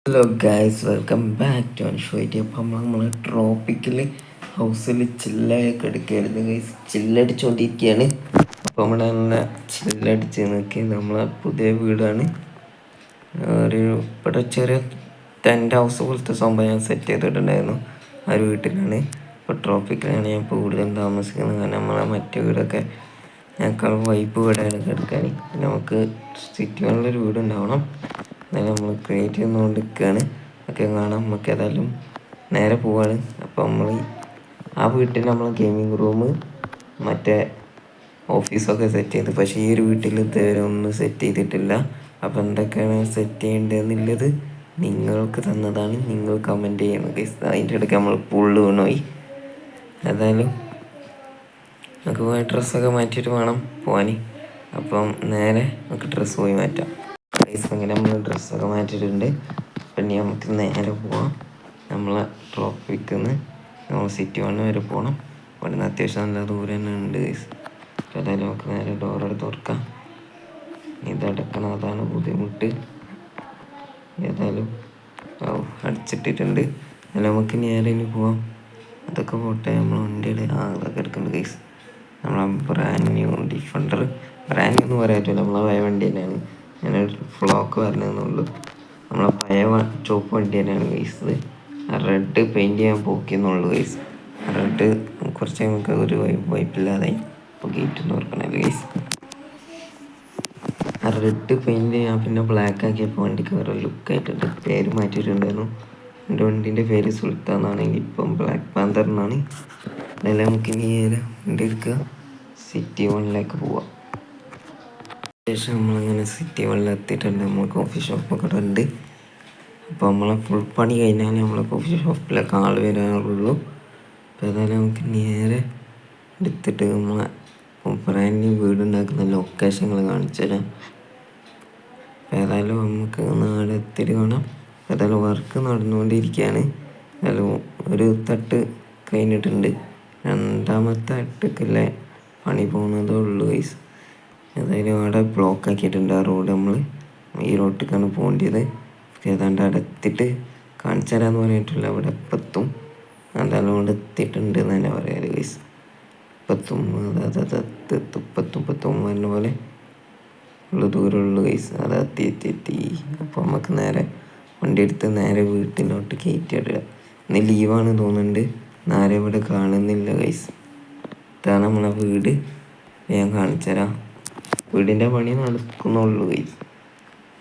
Hello guys, welcome back to ഷോയിട്ട്. അപ്പം നമ്മൾ ട്രോപ്പിക്കൽ ഹൗസിൽ ചില്ലയൊക്കെ എടുക്കുകയായിരുന്നു ഗൈസ്. ചില്ലടിച്ചുകൊണ്ടിരിക്കുകയാണ്. അപ്പോൾ നമ്മൾ നല്ല ചില്ലടിച്ച് നോക്കി. നമ്മളെ പുതിയ വീടാണ്. ഒരു ഇവിടെ ചെറിയ ടെൻ്റ് ഹൗസ് പോലത്തെ സംഭവം ഞാൻ സെറ്റ് ചെയ്തിട്ടുണ്ടായിരുന്നു. ആ ഒരു വീട്ടിലാണ്. ഇപ്പോൾ ട്രോപ്പിക്കലാണ് ഞാൻ കൂടുതലും താമസിക്കുന്നത്. കാരണം നമ്മളെ മറ്റേ വീടൊക്കെ ഞങ്ങൾക്ക് വൈപ്പ് വീടാണ് കിടക്കാൻ. നമുക്ക് സിറ്റികളിലൊരു വീടുണ്ടാവണം. അതായത് നമ്മൾ ക്രിയേറ്റ് ചെയ്തുകൊണ്ടിരിക്കുകയാണ്. ഒക്കെ കാണാം. നമുക്ക് ഏതായാലും നേരെ പോവാണ്. അപ്പോൾ നമ്മൾ ആ വീട്ടിൽ നമ്മൾ ഗെയിമിംഗ് റൂം മറ്റേ ഓഫീസൊക്കെ സെറ്റ് ചെയ്ത്, പക്ഷേ ഈ ഒരു വീട്ടിൽ ഇതുവരെ ഒന്നും സെറ്റ് ചെയ്തിട്ടില്ല. അപ്പോൾ എന്തൊക്കെയാണ് സെറ്റ് ചെയ്യേണ്ടതെന്നുള്ളത് നിങ്ങൾക്ക് തന്നതാണ്. നിങ്ങൾ കമൻറ്റ് ചെയ്യുന്നത്. അതിൻ്റെ ഇടയ്ക്ക് നമ്മൾ പുള്ള് വീണുപോയി. ഏതായാലും നമുക്ക് പോയി ഡ്രസ്സൊക്കെ മാറ്റിയിട്ട് വേണം പോകാൻ. അപ്പം നേരെ നമുക്ക് ഡ്രസ്സ് പോയി മാറ്റാം. അങ്ങനെ നമ്മൾ ഡ്രസ്സൊക്കെ മാറ്റിയിട്ടുണ്ട്. പിന്നെ നമുക്ക് നേരെ പോവാം. നമ്മളെ ട്രോപ്പിക്കിൽ നിന്ന് നമ്മൾ സിറ്റി 1 വരെ പോകണം. അവിടെ നിന്ന് അത്യാവശ്യം നല്ല ദൂരം തന്നെ ഉണ്ട്. ഏതായാലും നമുക്ക് നേരെ ഡോറെടുത്ത് തുറക്കാം. ഇതടക്കണം, അതാണ് ബുദ്ധിമുട്ട്. ഏതായാലും അടിച്ചിട്ടിട്ടുണ്ട്. അല്ല, നമുക്ക് നേരെ ഇനി പോവാം. അതൊക്കെ പോട്ടെ. നമ്മൾ വണ്ടിയുടെ അതൊക്കെ എടുക്കുന്നുണ്ട് ഗൈസ്. നമ്മളെ brand new defender, brand new എന്ന് പറയാൻ പറ്റില്ല, നമ്മളെ പഴയ വണ്ടി തന്നെയാണ്. ഞാനൊരു ഫ്ലോക്ക് വരണമെന്നുള്ളൂ. നമ്മളെ പഴയ ചോപ്പ് വണ്ടി തന്നെയാണ് ഗൈസ്. ആ റെഡ് പെയിൻറ് ചെയ്യാൻ പോക്കിയെന്നുള്ളൂ ഗൈസ്. റെഡ് കുറച്ച് നമുക്ക് ഒരു വൈപ്പില്ലാതായി. അപ്പോൾ ഗേറ്റ് തുറക്കണമല്ലോ ഗൈസ്. ആ റെഡ് പെയിൻറ് ചെയ്യാൻ പിന്നെ ബ്ലാക്ക് ആക്കിയപ്പോൾ വണ്ടിക്ക് വേറെ ലുക്കായിട്ടുണ്ട്. പേര് മാറ്റിയിട്ടുണ്ടായിരുന്നു. എൻ്റെ വണ്ടീൻ്റെ പേര് സുൽത്താൻ എന്നാണെങ്കിൽ ഇപ്പം ബ്ലാക്ക് പാന്തർ എന്നാണ്. അതെല്ലാം നമുക്ക് നേരെ വണ്ടി എടുക്കുക, സിറ്റി 1 പോവാം. ശേഷം നമ്മളങ്ങനെ സിറ്റി 1 എത്തിയിട്ടുണ്ട്. നമ്മൾ കോഫി ഷോപ്പൊക്കെ ഉണ്ട്. അപ്പോൾ നമ്മളെ ഫുൾ പണി കഴിഞ്ഞാൽ നമ്മളെ കോഫി ഷോപ്പിലൊക്കെ ആൾ വരാറുള്ളൂ. അപ്പോൾ ഏതായാലും നമുക്ക് നേരെ എടുത്തിട്ട് നമ്മളെ ബ്രാൻഡ് വീടുണ്ടാക്കുന്ന ലൊക്കേഷനുകൾ കാണിച്ചു തരാം. ഏതായാലും നമുക്ക് നാളെ എത്തിയിട്ട് കാണാം. ഏതായാലും വർക്ക് നടന്നുകൊണ്ടിരിക്കുകയാണ്. ഏതായാലും ഒരു തട്ട് കഴിഞ്ഞിട്ടുണ്ട്. രണ്ടാമത്തെ തട്ടക്കല്ലേ പണി പോകുന്നതേ ഉള്ളൂ ഗൈസ്. ഏതായാലും അവിടെ ബ്ലോക്ക് ആക്കിയിട്ടുണ്ട് ആ റോഡ്. നമ്മൾ ഈ റോട്ടിലേക്കാണ് പോകേണ്ടത്. ഏതാണ്ട് അവിടെ എത്തിയിട്ട് കാണിച്ചു തരാമെന്ന് പറഞ്ഞിട്ടില്ല. അവിടെ എപ്പത്തും എന്തായാലും അവിടെ എത്തിയിട്ടുണ്ട് എന്ന് തന്നെ പറയാറ് ഗൈസ്. ഇപ്പത്തും പറഞ്ഞ പോലെ ഉള്ള ദൂരമുള്ളൂ ഗൈസ്. അത് എത്തി. അപ്പോൾ നമുക്ക് നേരെ വണ്ടി എടുത്ത് നേരെ വീട്ടിലോട്ട് കയറ്റിയിടുക. ഇന്ന് ലീവാണ് തോന്നുന്നുണ്ട്. നേരെ ഇവിടെ കാണുന്നില്ല ഗൈസ്. ഇതാണ് നമ്മളെ വീട്. ഞാൻ കാണിച്ചു തരാം. വീടിൻ്റെ പണി നടക്കുന്നുള്ളൂ ഗൈസ്.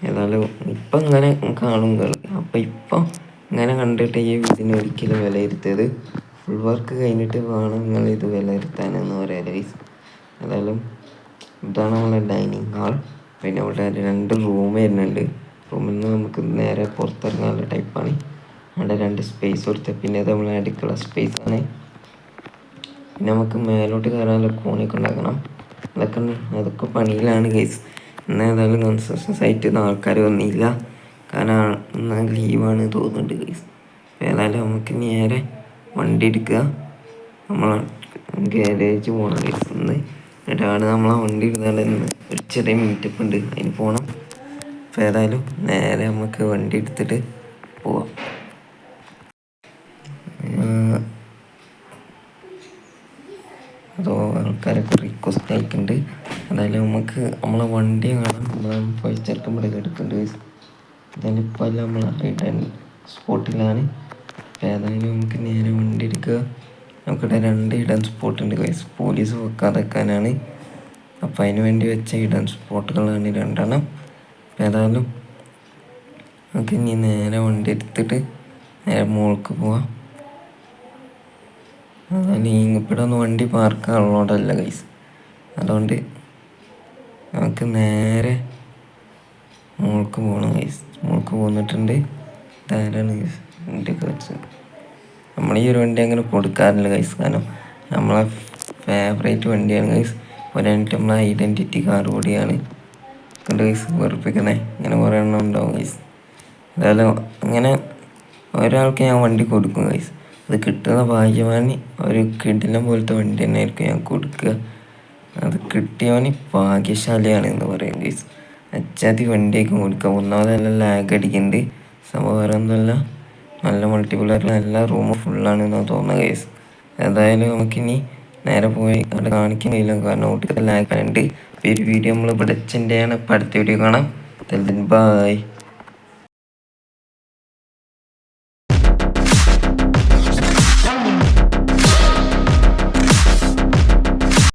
ഏതായാലും ഇപ്പം ഇങ്ങനെ കാണും കളി. അപ്പം ഇപ്പം ഇങ്ങനെ കണ്ടിട്ട് ഈ വീടിനെ ഒരിക്കലും വിലയിരുത്തിയത്. ഫുൾ വർക്ക് കഴിഞ്ഞിട്ട് വേണം നിങ്ങൾ ഇത് വിലയിരുത്താനെന്ന് പറയാം ഗൈസ്. ഏതായാലും ഇതാണ് നമ്മളെ ഡൈനിങ് ഹാൾ. പിന്നെ ഇവിടെ 2 റൂം വരുന്നുണ്ട്. റൂമിൽ നിന്ന് നമുക്ക് നേരെ പുറത്തിറങ്ങാനുള്ള ടൈപ്പാണ്. അവിടെ 2 സ്പേസ് കൊടുത്ത്, പിന്നെ അത് നമ്മളെ അടുക്കള സ്പേസാണ്. പിന്നെ നമുക്ക് മേലോട്ട് കയറാനുള്ള കോണിയൊക്കെ ഉണ്ടാക്കണം. അതൊക്കെ പണിയിലാണ് ഗൈസ്. എന്നാൽ ഏതായാലും കൺസ്ട്രക്ഷൻ സൈറ്റിൽ നിന്ന് ആൾക്കാർ വന്നില്ല. കാരണം എന്നാൽ ലീവാണ് തോന്നുന്നുണ്ട് ഗൈസ്. ഏതായാലും നമുക്ക് നേരെ വണ്ടി എടുക്കുക, നമ്മൾ ഗാരേജ് പോകണം ഗൈസ്. എന്നിട്ടാണ് നമ്മളെ വണ്ടി എടുത്താൽ ഒരു ചെറിയ മീറ്റപ്പ് ഉണ്ട്, അതിന് പോകണം. അപ്പോൾ ഏതായാലും നേരെ നമുക്ക് വണ്ടി എടുത്തിട്ട് പോവാം. അതോ ആൾക്കാരൊക്കെ റിക്വസ്റ്റ് അയക്കുന്നുണ്ട്. എന്തായാലും നമുക്ക് നമ്മളെ വണ്ടി കാണാം. നമ്മൾ പൈസച്ചെടുക്കുമ്പോൾ എടുക്കുന്നുണ്ട്. എന്തായാലും ഇപ്പോൾ എല്ലാം നമ്മൾ റിട്ടേൺ സ്പോട്ടിലാണ്. ഏതായാലും നമുക്ക് നേരെ വണ്ടി എടുക്കുക. നമുക്കിവിടെ 2 ഹിഡൻ സ്പോട്ടുണ്ട് ഗൈസ്. പോലീസ് വെക്കാതെക്കാനാണ്. അപ്പോൾ അതിന് വേണ്ടി വെച്ച ഹിഡൻ സ്പോട്ടുകളാണ് 2 ഏതായാലും നമുക്ക് ഇനി നേരെ വണ്ടി എടുത്തിട്ട് നേരെ മുകൾക്ക് പോവാം. അതായത് ഇവിടെ ഒന്ന് വണ്ടി പാർക്കാനുള്ളതല്ല ഗൈസ്. അതുകൊണ്ട് നമുക്ക് നേരെ മുകൾക്ക് പോകണം ഗൈസ്. മുകൾക്ക് പോന്നിട്ടുണ്ട്. ഇതാരാണ് ഗൈസ് വണ്ടി കുറച്ച് നമ്മൾ ഈ ഒരു വണ്ടി അങ്ങനെ കൊടുക്കാറില്ല ഗൈസ്. കാരണം നമ്മളെ ഫേവറേറ്റ് വണ്ടിയാണ് ഗൈസ്. പോരാഞ്ഞിട്ട് നമ്മളെ ഐഡൻറ്റിറ്റി കാർഡ് കൂടിയാണ്. കൊണ്ട് ഗൈസ് വെറുപ്പിക്കണേ. ഇങ്ങനെ കുറേ എണ്ണം ഉണ്ടാവും ഗൈസ്. എന്തായാലും അങ്ങനെ ഒരാൾക്ക് ഞാൻ വണ്ടി കൊടുക്കും ഗൈസ്. അത് കിട്ടുന്ന ഭാഗ്യവാന് ഒരു കിടിലം പോലത്തെ വണ്ടി തന്നെ ആയിരിക്കും ഞാൻ കൊടുക്കുക. അത് കിട്ടിയവന് ഭാഗ്യശാലിയാണ് എന്ന് പറയും ഗൈസ്. അച്ചാതി വണ്ടിയൊക്കെ കൊടുക്കുക. ഒന്നാമതെല്ലാം ലാഗ് അടിക്കുന്നുണ്ട്. സംഭവം വേറെ ഒന്നുമല്ല, നല്ല മൾട്ടിപ്ലെയറിൽ എല്ലാ റൂമും ഫുള്ളാണ് എന്നാണ് തോന്നുന്നത് ഗൈസ്. ഏതായാലും നമുക്കിനി നേരെ പോയി അവിടെ കാണിക്കാൻ കഴിയില്ല, കാരണം ഒട്ടും ലാഗ് ഉണ്ട്. ഈ ഒരു വീഡിയോ നമ്മൾ ഇവിടെ വെച്ചിൻ്റെയാണ്. ഇപ്പം അടുത്ത വീഡിയോ കാണാം. ബൈ.